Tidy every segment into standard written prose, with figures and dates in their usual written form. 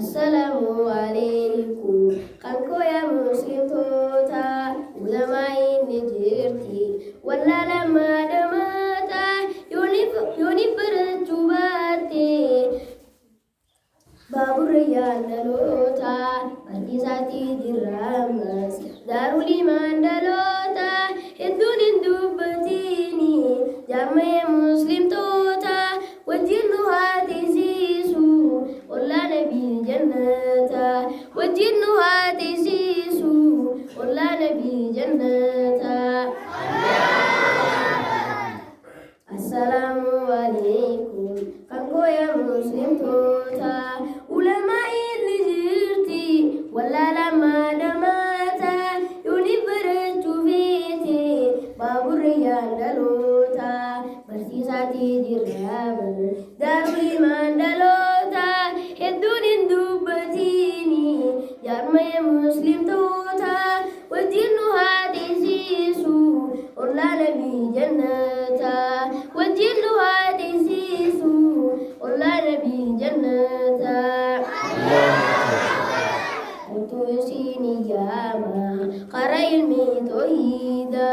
Assalamu alaikum kan koya muslim tota ulama inni jirti wallaalama dhamata yooni barachuu baatte baaburri yaadaloota barsiisaatii diraamas daaruu limaan dhaloota hedduun hin dubbatini jaarmee muslimtoota wajjin nu haasisiisu ollaa nabii jannata wajjin nu haasisiisu ollaa nabii jannata. Assalamu alaikum kan koya muslim tota ulama inni jirti wallaalama dhamata yooni barachuu feete baaburri yaadaloota barsiisaatii diraaman daaruu limaan dhaloota hedduun hin dubbatini jaarmee muslimtoota wajjin nu haasisiisu ollaa nabii jannata wajjin nu haasisiisu ollaa nabii jannata. Utuu isiin iyyaama karaa ilmi toohida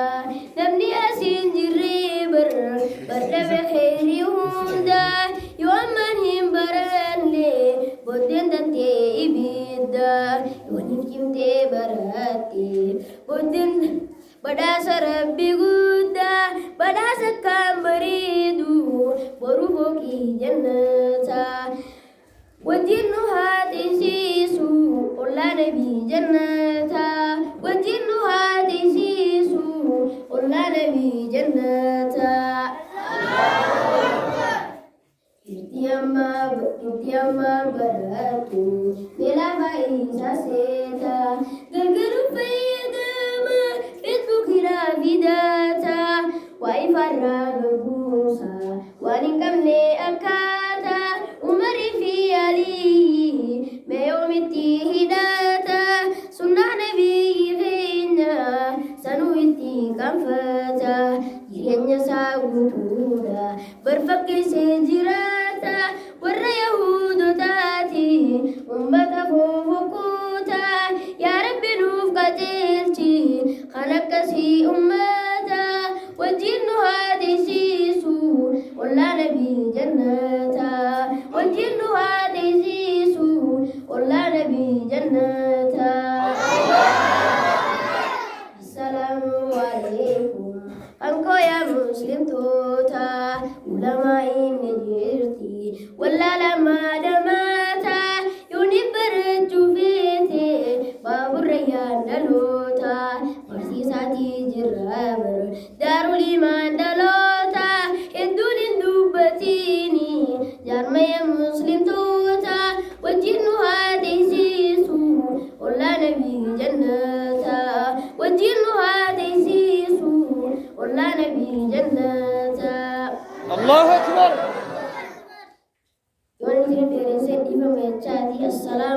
namni asiin jirree bardhabe kheyrii hunda yoo ammaan hin baranne booddeen dantee ibidda yooniif cimtee baratte booddeen badhaasa rabbi guddaa badhaasa kan bareedu boruu fooqii jannata wajjin nu haasisiisu ollaa nabii jannata wajjin nu haasisiisu ollaa nabii jannata. Irti ammaa baratu beelaa baay'isaa seeta gargaaru fayyadama Facebook irraa fidaata waa'ee farraa gagguusa waan hin qabne akkaataa umarii fi alii meeyoomitti hidhata sunnaa nabii keenya sanuu itti kanfata jireenya isaa guutuudha barfakkeessee jiraata warra yahudotaati ummata fofokuuta yaa rabbi nuuf qajeelchi kan akkasii ummata wajjin nu haasisiisu ollaa nabii jannata wajjin nu haasisiisu ollaa nabii jannata. Assalamu alaikum kan koya muslimtoota ulama inni jirti wallaalama dhamata yooni barachuu feete baaburra yaadaloota barsiisaatii diraaman daaruu limaan dhaloota hedduun hin dubbatini jaarmee muslimtoota wajjin nu haasisiisu ollaa nabii jannata wajjin nu haasisiisu ollaa nabii jannata. الله